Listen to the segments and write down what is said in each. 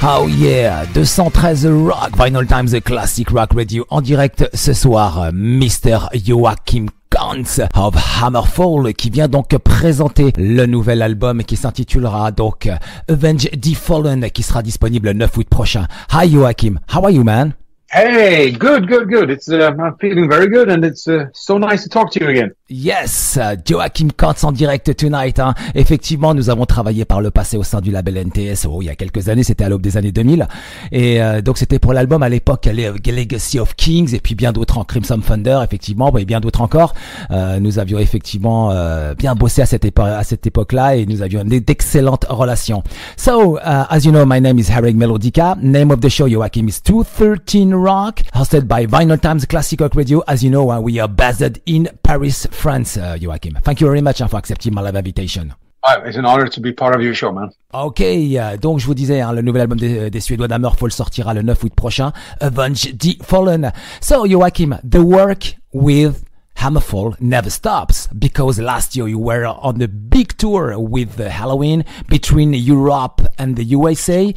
Oh yeah, 213 Rock, Vinylestimes Classic Rock Radio en direct ce soir, Mr. Joacim Cans of Hammerfall qui vient donc présenter le nouvel album qui s'intitulera donc Hébergé the Fallen qui sera disponible le 9 août prochain. Hi Joacim, how are you man? Hey, good. It's I'm feeling very good, and it's so nice to talk to you again. Yes, Joacim Cans en direct tonight. Hein. Effectivement, nous avons travaillé par le passé au sein du label NTS. Il y a quelques années, c'était à l'aube des années 2000. Et donc c'était pour l'album à l'époque Legacy of Kings et puis bien d'autres en Crimson Thunder, effectivement, et bien d'autres encore. Nous avions effectivement bien bossé à cette époque-là et nous avions d'excellentes relations. So, as you know, my name is Harrag Melodica. Name of the show, Joacim, is 213 Rock, hosted by Vinylestimes Classic Rock Radio. As you know, we are based in Paris, France, Joacim. Thank you very much for accepting my live invitation. It's an honor to be part of your show, man. Ok, donc je vous disais, le nouvel album des Suédois d'Hammerfall sortira le 9 août prochain, Hébergé the Fallen. So, Joacim, the work with Hammerfall never stops because last year you were on a big tour with Halloween between Europe and the USA,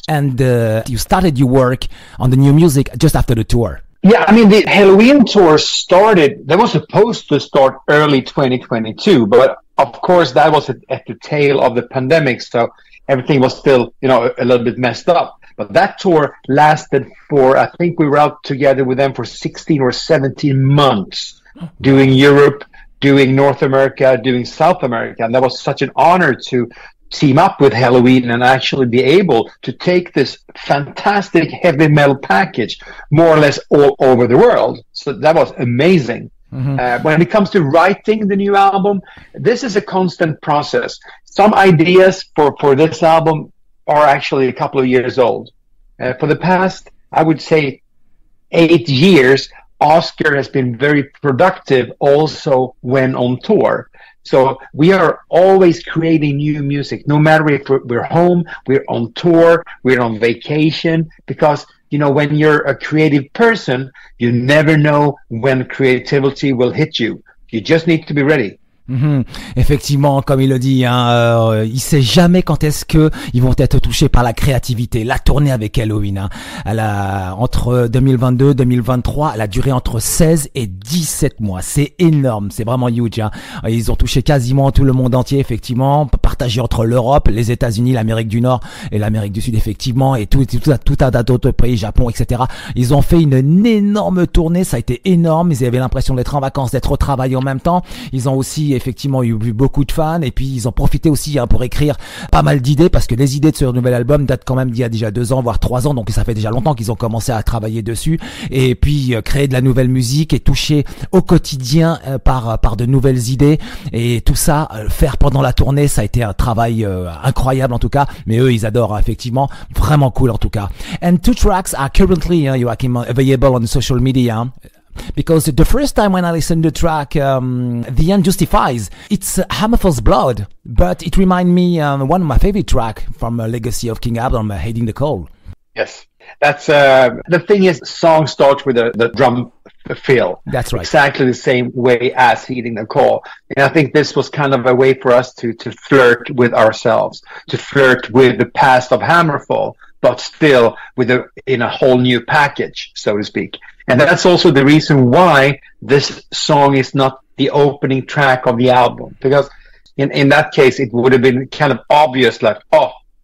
and you started your work on the new music just after the tour. Yeah, I mean, the Halloween tour started, they were supposed to start early 2022, but of course that was at the tail of the pandemic, so everything was still, a little bit messed up. But that tour lasted for, I think we were out together with them for 16 or 17 months. Doing Europe, doing North America, doing South America. And that was such an honor to team up with Halloween and actually be able to take this fantastic heavy metal package more or less all over the world. So that was amazing. Mm-hmm. When it comes to writing the new album, this is a constant process. Some ideas for this album are actually a couple of years old. For the past, I would say, 8 years, Oscar has been very productive also when on tour. So we are always creating new music, no matter if we're home, we're on tour, we're on vacation, because, when you're a creative person, you never know when creativity will hit you. You just need to be ready. Mm-hmm. Effectivement, comme il le dit, il sait jamais quand est-ce que ils vont être touchés par la créativité. La tournée avec Halloween, elle a entre 2022 et 2023, elle a duré entre 16 et 17 mois. C'est énorme, c'est vraiment huge. Ils ont touché quasiment tout le monde entier, effectivement, partagé entre l'Europe, les États-Unis, l'Amérique du Nord et l'Amérique du Sud, effectivement, et tout un tas d'autres pays, Japon, etc. Ils ont fait une énorme tournée, ça a été énorme. Ils avaient l'impression d'être en vacances, d'être au travail en même temps. Ils ont aussi effectivement eu beaucoup de fans et puis ils ont profité aussi pour écrire pas mal d'idées parce que les idées de ce nouvel album datent quand même d'il y a déjà 2 ans voire 3 ans, donc ça fait déjà longtemps qu'ils ont commencé à travailler dessus et puis créer de la nouvelle musique et toucher au quotidien par de nouvelles idées et tout ça faire pendant la tournée, ça a été un travail incroyable en tout cas, mais eux ils adorent effectivement, vraiment cool en tout cas. And 2 tracks are currently Joacim, available on social media. Because the first time when I listened to the track, The End Justifies, it's Hammerfall's Blood, but it reminded me one of my favorite track from Legacy of King album, Hating the Cold. Yes, that's the thing is, song starts with the drum fill. That's right. Exactly the same way as Heeding the Call. And I think this was kind of a way for us to flirt with ourselves, to flirt with the past of Hammerfall, but still in a whole new package, so to speak. And that's also the reason why this song is not the opening track of the album. Because in that case, it would have been kind of obvious, like,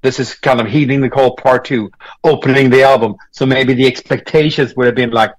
this is kind of Heeding the Call Part 2, opening the album. So maybe the expectations would have been like,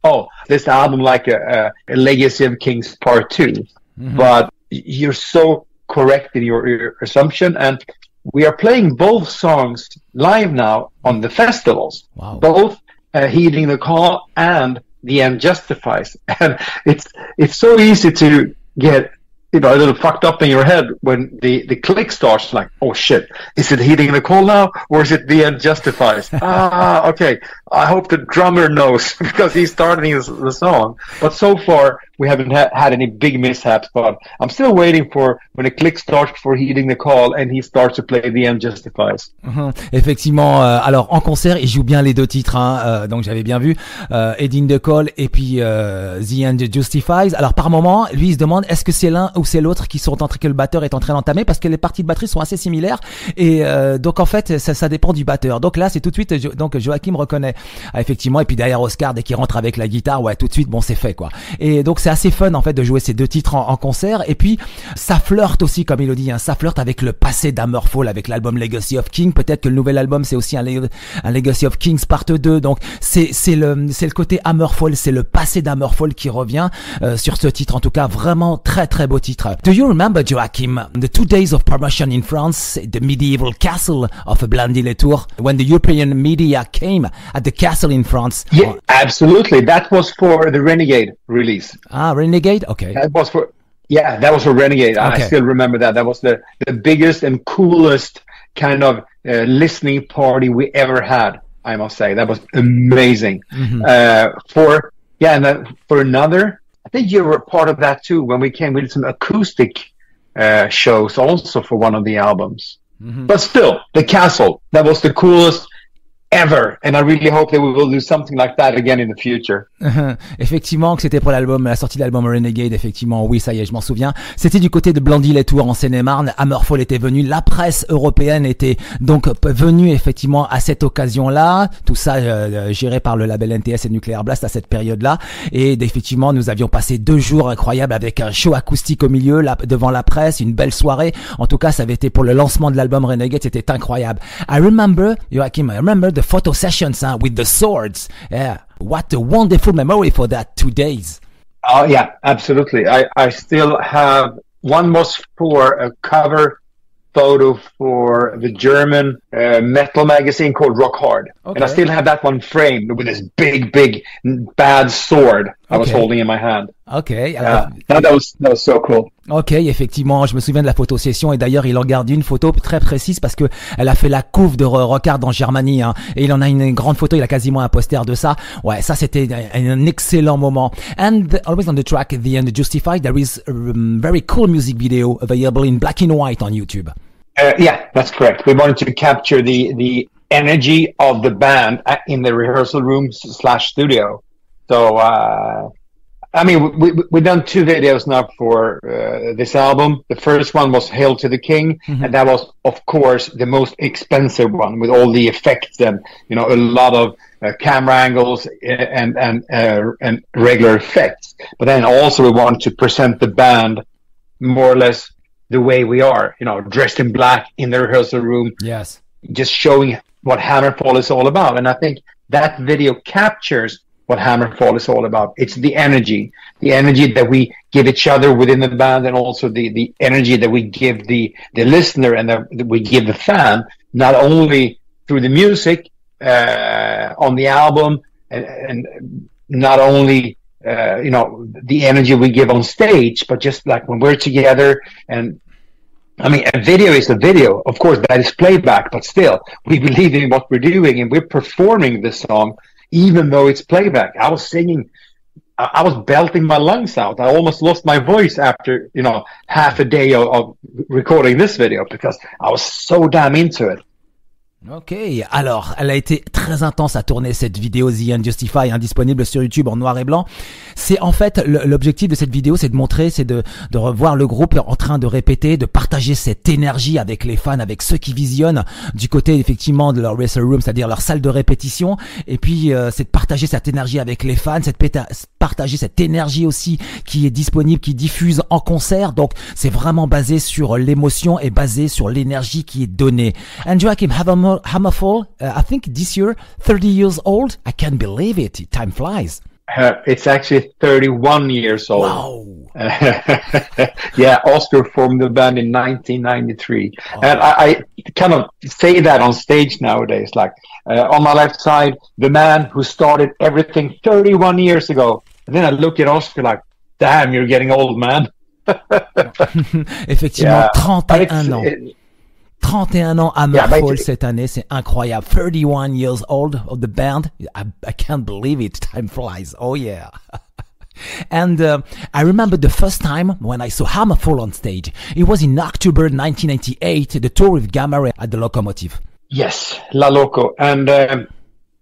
this album like a Legacy of Kings Part 2. Mm-hmm. But you're so correct in your assumption. And we are playing both songs live now on the festivals. Wow. Both Heeding the Call and The End Justifies. And it's so easy to get a little fucked up in your head when the click starts, like, oh shit, is it Heeding the Call now or is it The End Justifies? Okay, I hope the drummer knows because he's starting the song. But so far, we haven't had any big mishaps. But I'm still waiting for when a click starts before heeding the call and he starts to play The End Justifies. Effectivement, alors en concert, il joue bien les deux titres, hein, donc j'avais bien vu Heeding the Call et puis The End Justifies. Alors par moment, lui il se demande est-ce que c'est l'un ou c'est l'autre qui sont en train que le batteur est en train d'entamer parce que les parties de batterie sont assez similaires et donc en fait ça dépend du batteur. Donc là c'est tout de suite donc Joacim reconnaît effectivement et puis derrière Oscar dès qu'il rentre avec la guitare, ouais tout de suite bon c'est fait quoi. Et donc c'est assez fun en fait de jouer ces deux titres en concert et puis ça flirte aussi comme il le dit, hein, ça flirte avec le passé d'Hammerfall avec l'album Legacy of King. Peut-être que le nouvel album c'est aussi un Legacy of Kings Part 2. Donc c'est le côté Hammerfall, c'est le passé d'Hammerfall qui revient sur ce titre. En tout cas vraiment très très beau titre. Do you remember Joachim the 2 days of promotion in France, the medieval castle of Blandy-les-Tours when the European media came at the castle in France? Yeah, absolutely. That was for the Renegade release. Ah, Renegade? Okay. That was for Renegade. Okay. I still remember that. That was the biggest and coolest kind of listening party we ever had, I must say. That was amazing. Mm-hmm. And then for another, I think you were part of that too. When we came, we did some acoustic shows also for one of the albums. Mm-hmm. But still, the castle, that was the coolest ever, and I really hope that we will do something like that again in the future. Effectivement, que c'était pour l'album, la sortie de l'album Renegade, effectivement, oui, ça y est, je m'en souviens. C'était du côté de Blandy-les-Tours en Seine-et-Marne. Hammerfall était venu, la presse européenne était donc venue effectivement à cette occasion-là. Tout ça géré par le label NTS et Nuclear Blast à cette période-là. Et effectivement, nous avions passé 2 jours incroyables avec un show acoustique au milieu, là, devant la presse, une belle soirée. En tout cas, ça avait été pour le lancement de l'album Renegade, c'était incroyable. I remember the photo sessions with the swords. Yeah, what a wonderful memory for that 2 days. Oh yeah, absolutely. I still have one was for a cover photo for the German metal magazine called Rock Hard. Okay. And I still have that one framed with this big bad sword I was holding in my hand. Okay. That was so cool. Ok, effectivement, je me souviens de la photosession et d'ailleurs il en garde une photo très précise parce que elle a fait la couve de Rock Hard en Germanie, hein, et il en a une grande photo, il a quasiment un poster de ça. Ouais, ça c'était un excellent moment. And always on the track The End Justified, there is a very cool music video available in black and white on YouTube. Yeah, that's correct. We wanted to capture the energy of the band in the rehearsal room / studio. So, I mean, we've done 2 videos now for this album. The first one was Hail to the King, mm-hmm. and that was, of course, the most expensive one with all the effects and, you know, a lot of camera angles and regular effects. But then also we wanted to present the band more or less the way we are, you know, dressed in black in the rehearsal room. Yes. Just showing what Hammerfall is all about. And I think that video captures what Hammerfall is all about. It's the energy that we give each other within the band, and also the energy that we give the listener and that we give the fan, not only through the music on the album and not only you know, the energy we give on stage, but just like when we're together. And I mean, a video is a video, of course, that is playback, but still we believe in what we're doing and we're performing the song even though it's playback. I was singing, I was belting my lungs out. I almost lost my voice after, you know, half a day of recording this video because I was so damn into it. Ok, alors elle a été très intense à tourner cette vidéo The Unjustified, disponible sur YouTube en noir et blanc. C'est en fait l'objectif de cette vidéo, c'est de montrer, c'est de revoir le groupe en train de répéter, de partager cette énergie avec les fans, avec ceux qui visionnent du côté effectivement de leur rehearsal room, c'est-à-dire leur salle de répétition. Et puis c'est de partager cette énergie avec les fans, c'est de partager cette énergie aussi qui est disponible, qui diffuse en concert. Donc c'est vraiment basé sur l'émotion et basé sur l'énergie qui est donnée. And Joacim, Hammerfall, I think this year, 30 years old. I can't believe it. Time flies. It's actually 31 years old. Wow. Yeah, Oscar formed the band in 1993. Oh. And I kind of say that on stage nowadays. Like, on my left side, the man who started everything 31 years ago. And then I look at Oscar like, damn, you're getting old, man. Effectivement, yeah. 31 ans. 31 ans Hammerfall cette année, c'est incroyable. 31 years old of the band. I can't believe it. Time flies. Oh yeah. And I remember the first time when I saw Hammerfall on stage. It was in October 1998, the tour with Gamma Ray at the Locomotive. Yes, La Loco. And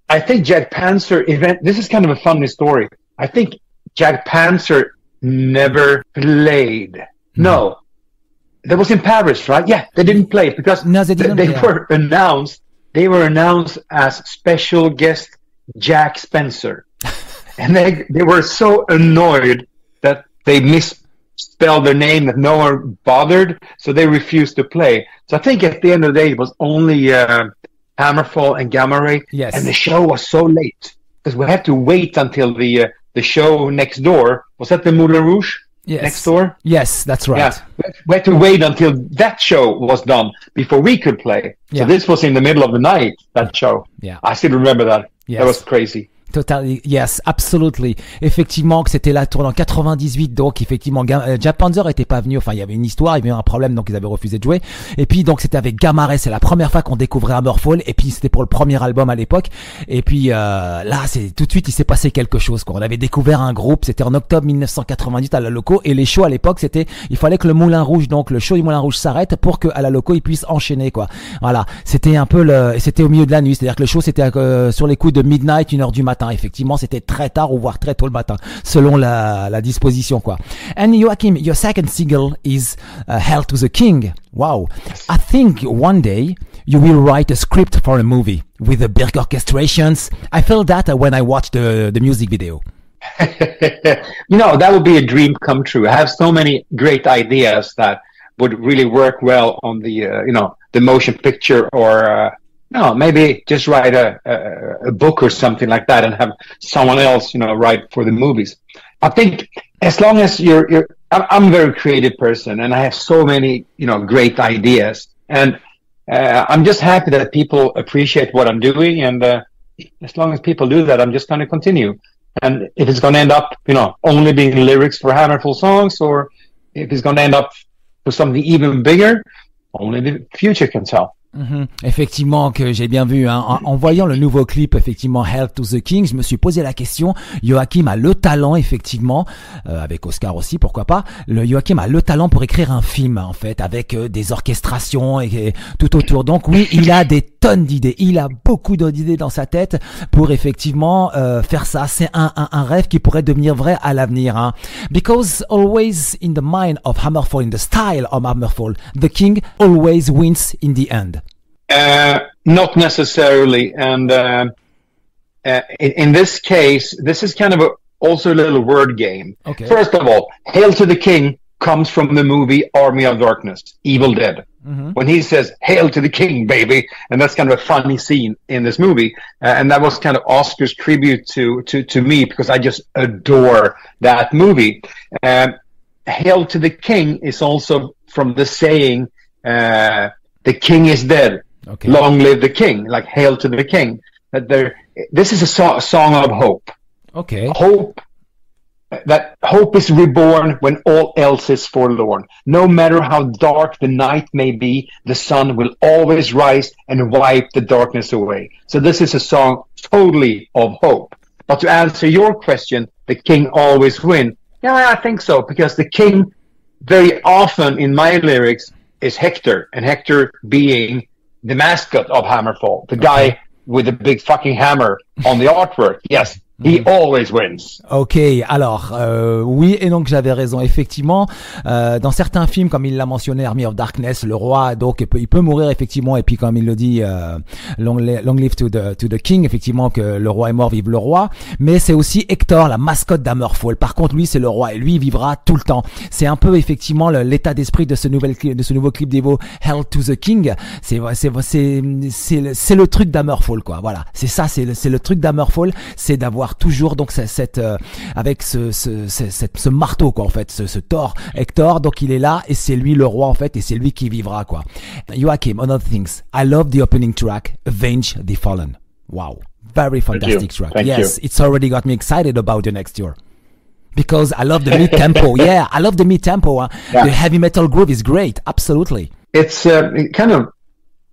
I think Jack Panzer event, this is kind of a funny story. I think Jack Panzer never played. No. That was in Paris, right? Yeah, they didn't play because they were announced. They were announced as special guest Jack Spencer, and they were so annoyed that they misspelled their name that no one bothered, so they refused to play. So I think at the end of the day, it was only Hammerfall and Gamma Ray, yes. And the show was so late because we had to wait until the show next door. Was that the Moulin Rouge? Yes. Next door? Yes, that's right. Yeah. We had to wait until that show was done before we could play. Yeah. So this was in the middle of the night, that show. Yeah. I still remember that. Yes. That was crazy. Totally, yes, absolutely. Effectivement, que c'était la tour en 98, donc effectivement, Jack Panzer était pas venu. Enfin, il y avait une histoire, il y avait un problème, donc ils avaient refusé de jouer. Et puis donc c'était avec Gamma Ray, c'est la première fois qu'on découvrait Hammerfall. Et puis c'était pour le premier album à l'époque. Et puis là, c'est tout de suite, il s'est passé quelque chose, quoi. On avait découvert un groupe, c'était en octobre 1998 à la Loco. Et les shows à l'époque, c'était, il fallait que le Moulin Rouge, donc le show du Moulin Rouge s'arrête pour que à la Loco ils puissent enchaîner, quoi. Voilà, c'était un peu c'était au milieu de la nuit, c'est-à-dire que le show c'était sur les coups de midnight, 1h du matin. Effectivement, c'était très tard ou voire très tôt le matin, selon la disposition, quoi. And Joacim, your second single is Hail to the King. Wow. I think one day you will write a script for a movie with the big orchestrations. I felt that when I watched the music video. That would be a dream come true. I have so many great ideas that would really work well on the motion picture or no, maybe just write a book or something like that and have someone else, write for the movies. I think as long as I'm a very creative person and I have so many, great ideas, and I'm just happy that people appreciate what I'm doing. And as long as people do that, I'm just going to continue. And if it's going to end up, only being lyrics for Hammerfall songs, or if it's going to end up for something even bigger, only the future can tell. Effectivement, que j'ai bien vu, hein. En voyant le nouveau clip, effectivement, Hail to the King, je me suis posé la question. Joacim a le talent, effectivement, avec Oscar aussi, pourquoi pas. Joacim a le talent pour écrire un film, en fait, avec des orchestrations et tout autour. Donc oui, il a des tonnes d'idées. Il a beaucoup d'idées dans sa tête pour effectivement faire ça. C'est un rêve qui pourrait devenir vrai à l'avenir, hein. Because always in the mind of Hammerfall, in the style of Hammerfall, the King always wins in the end. Not necessarily, and in this case, this is kind of also a little word game. Okay. First of all, "Hail to the King" comes from the movie Army of Darkness, Evil Dead. Mm-hmm. When he says "Hail to the King, baby," and that's kind of a funny scene in this movie, and that was kind of Oscar's tribute to me because I just adore that movie. "Hail to the King" is also from the saying, "The King is dead." Okay. Long live the king, like hail to the king. This is a song of hope. Okay. That hope is reborn when all else is forlorn. No matter how dark the night may be, the sun will always rise and wipe the darkness away. So this is a song totally of hope. But to answer your question, the king always wins. Yeah, I think so, because the king very often in my lyrics is Hector, and Hector being the mascot of Hammerfall, the guy with the big fucking hammer on the artwork. Yes, he always wins. Ok, alors oui, et donc j'avais raison. Effectivement, dans certains films, comme il l'a mentionné, Army of Darkness, le roi, donc il peut mourir effectivement. Et puis comme il le dit, long live to the king, effectivement que le roi est mort, vive le roi. Mais c'est aussi Hector, la mascotte d'Hammerfall. Par contre, lui, c'est le roi et lui, il vivra tout le temps. C'est un peu effectivement l'état d'esprit de ce nouveau clip d'Evo, Hail to the King. C'est le truc d'Hammerfall, quoi. Voilà, c'est ça, c'est le truc d'Hammerfall, c'est d'avoir toujours donc avec ce marteau, quoi, en fait, ce Thor, Hector, donc il est là et c'est lui le roi, en fait, et c'est lui qui vivra, quoi. Joacim, another things, I love the opening track, Avenge the Fallen. Wow, very fantastic track. Thank yes, you. It's already got me excited about the next tour. Because I love the mid-tempo. Yeah, I love the mid-tempo. Yeah. The heavy metal groove is great. Absolutely. It's kind of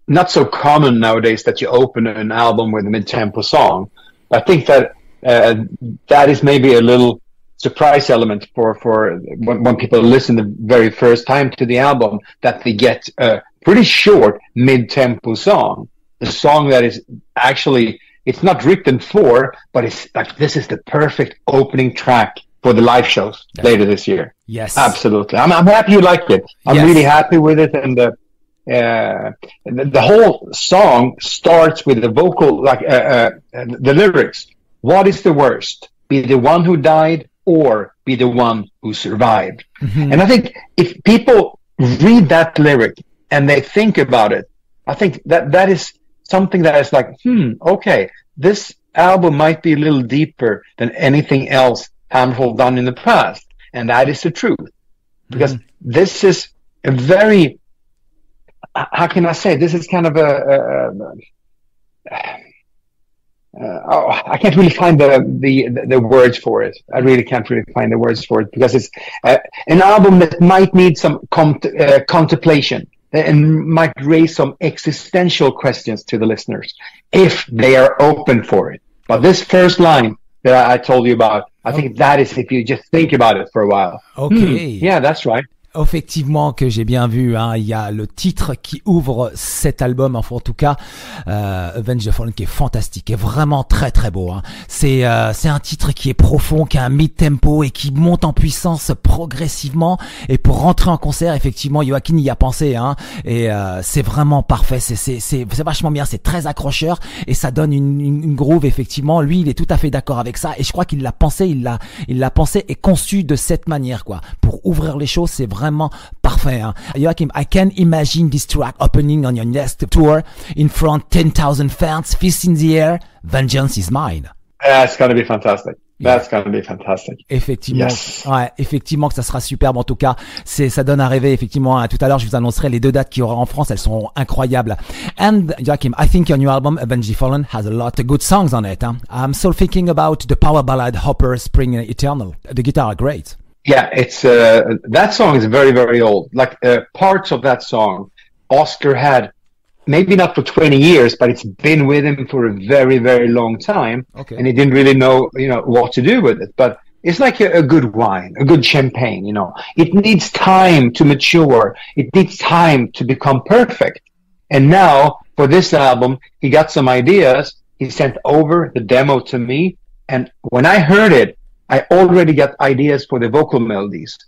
not so common nowadays that you open an album with a mid-tempo song. I think that that is maybe a little surprise element for when people listen the very first time to the album, that they get a pretty short mid-tempo song. The song that is actually, it's not written for, but it's like, this is the perfect opening track for the live shows later this year. Yes, absolutely. I'm happy you liked it. I'm really happy with it, and the whole song starts with the vocal, like the lyrics. What is the worst? Be the one who died, or be the one who survived? Mm-hmm. And I think if people read that lyric and they think about it, I think that is something that is like, okay, this album might be a little deeper than anything else Hammerfall done in the past. And that is the truth. Because this is a very, how can I say, this is kind of I can't really find the words for it. I really can't really find the words for it, because it's an album that might need some contemplation and might raise some existential questions to the listeners if they are open for it. But this first line that I told you about, I think that is if you just think about it for a while. Okay. Yeah, that's right. Effectivement, que j'ai bien vu, hein. Il y a le titre qui ouvre cet album, enfin en tout cas, Avenge the Fallen, qui est fantastique, est vraiment très très beau, hein. C'est un titre qui est profond, qui a un mid-tempo et qui monte en puissance progressivement. Et pour rentrer en concert, effectivement, Joacim y a pensé, hein. Et c'est vraiment parfait. C'est vachement bien. C'est très accrocheur et ça donne une groove. Effectivement, lui, il est tout à fait d'accord avec ça. Et je crois qu'il l'a pensé, il l'a pensé et conçu de cette manière, quoi. Pour ouvrir les choses, c'est vraiment parfait, hein. Joacim, I can imagine this track opening on your next tour in front 10,000 fans, fist in the air, vengeance is mine. That's going to be fantastic. That's going to be fantastic. Effectivement, ouais, effectivement que ça sera superbe. En tout cas, ça donne à rêver. Effectivement, hein. Tout à l'heure, je vous annoncerai les 2 dates qu'il y aura en France. Elles sont incroyables. And Joacim, I think your new album, Avenge the Fallen, has a lot of good songs on it, hein. I'm still thinking about the power ballad Hopper, Spring Eternal. The guitar are great. Yeah, it's that song is very, very old. Like parts of that song, Oscar had, maybe not for 20 years, but it's been with him for a very, very long time. Okay. And he didn't really know, what to do with it. But it's like a good wine, a good champagne, It needs time to mature. It needs time to become perfect. And now, for this album, he got some ideas. He sent over the demo to me. And when I heard it, I already got ideas for the vocal melodies.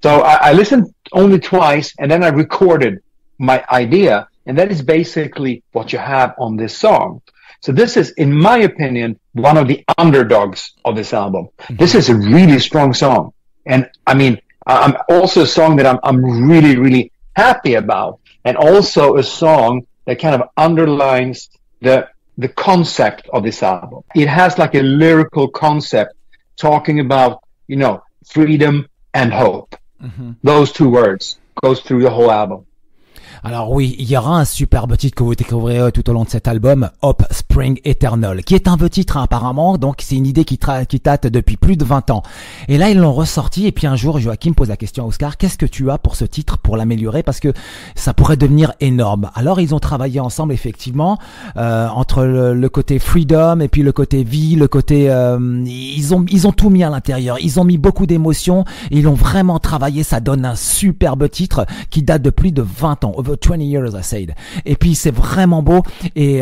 So I listened only twice, and then I recorded my idea, and that is basically what you have on this song. So this is, in my opinion, one of the underdogs of this album. Mm-hmm. This is a really strong song. And I mean, I'm also a song that I'm really, really happy about, and also a song that kind of underlines the concept of this album. It has like a lyrical concept talking about, freedom and hope. Mm-hmm. Those 2 words goes through the whole album. Alors oui, il y aura un superbe titre que vous découvrirez tout au long de cet album, Hope Spring Eternal, qui est un beau titre, hein, apparemment. Donc c'est une idée qui date depuis plus de 20 ans. Et là ils l'ont ressorti, et puis un jour Joacim pose la question à Oscar, qu'est-ce que tu as pour ce titre pour l'améliorer, parce que ça pourrait devenir énorme. Alors ils ont travaillé ensemble, effectivement, entre le côté freedom et puis le côté vie, le côté ils ont tout mis à l'intérieur. Ils ont mis beaucoup d'émotions, ils l'ont vraiment travaillé. Ça donne un superbe titre qui date de plus de 20 ans. Over 20 years, I said. Et puis c'est vraiment beau, et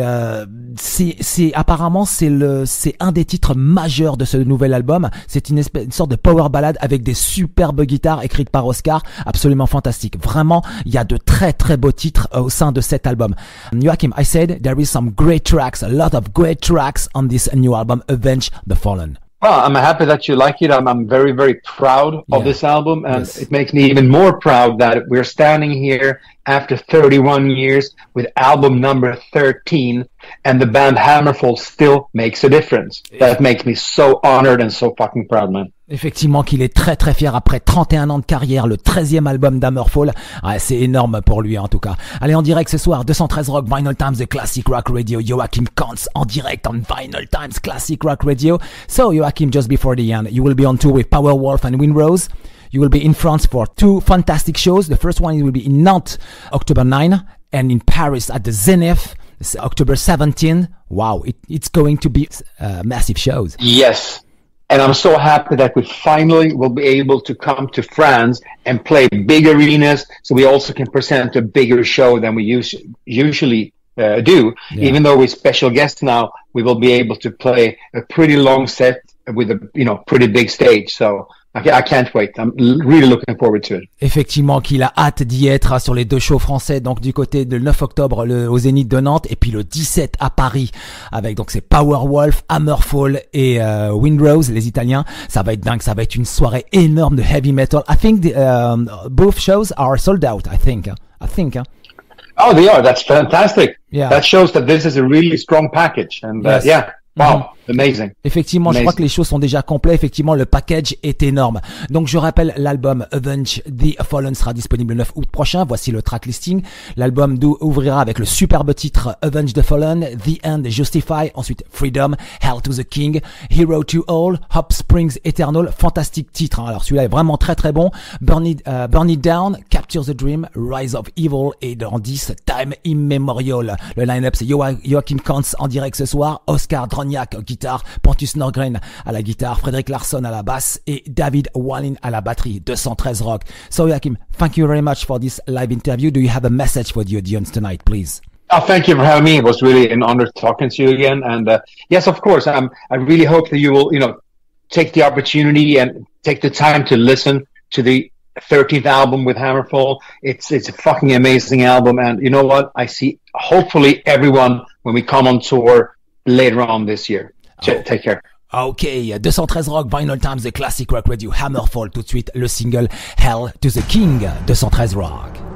apparemment c'est un des titres majeurs de ce nouvel album. C'est une sorte de power ballad avec des superbes guitares écrites par Oscar, absolument fantastique. Vraiment, il y a de très très beaux titres au sein de cet album. Joacim, I said there is some great tracks, a lot of great tracks on this new album, Avenge the Fallen. Well, I'm happy that you like it. I'm very, very proud of this album, and it makes me even more proud that we're standing here after 31 years with album number 13, and the band Hammerfall still makes a difference. That makes me so honored and so fucking proud, man. Effectivement qu'il est très très fier après 31 ans de carrière, le 13e album d'Hammerfall. Ouais, c'est énorme pour lui en tout cas. Allez, en direct ce soir, 213 Rock, Vinyl Times, The Classic Rock Radio, Joacim Cans en direct on Vinyl Times Classic Rock Radio. So Joacim, just before the end, you will be on tour with Powerwolf and Windrose. You will be in France for 2 fantastic shows. The first one will be in Nantes, October 9, and in Paris at the Zenith, October 17. Wow, it's going to be massive shows. Yes. And I'm so happy that we finally will be able to come to France and play big arenas, so we also can present a bigger show than we usually do. Yeah. Even though we're special guests now, we will be able to play a pretty long set with a pretty big stage. So I can't wait. I'm really looking forward to it. Effectivement, qu'il a hâte d'y être sur les deux shows français. Donc du côté de 9 octobre au Zénith de Nantes et puis le 17 à Paris avec donc c'est Powerwolf, Hammerfall et Windrose, les Italiens. Ça va être dingue. Ça va être une soirée énorme de heavy metal. I think both shows are sold out. I think. Oh, they are. That's fantastic. Yeah. That shows that this is a really strong package. And yes. Yeah. Wow, amazing. Effectivement, je crois que les shows sont déjà complets. Effectivement, le package est énorme. Donc, je rappelle, l'album Avenge the Fallen sera disponible le 9 août prochain. Voici le track listing. L'album ouvrira avec le superbe titre Avenge the Fallen, The End Justify, ensuite Freedom, Hell to the King, Hero to All, Hop Springs Eternal. Fantastique titre. Hein. Alors, celui-là est vraiment très très bon. Burn It Down, Capture the Dream, Rise of Evil et dans 10, Time Immemorial. Le line-up, c'est Joacim Cans en direct ce soir, Oscar Droniak guitare, Pontus Norgren à la guitare, Frédéric Larsson à la basse et David Wallin à la batterie. 213 Rock. So Joachim, thank you very much for this live interview. Do you have a message for the audience tonight, please? Oh, thank you for having me. It was really an honor talking to you again. And yes, of course, I really hope that you will, take the opportunity and take the time to listen to the 13th album with Hammerfall. It's a fucking amazing album. And you know what? I see hopefully everyone when we come on tour later on this year. Take care. Ok, 213 Rock, Vinylestimes, The Classic Rock Radio, Hammerfall, tout de suite le single Hell to the King, 213 Rock.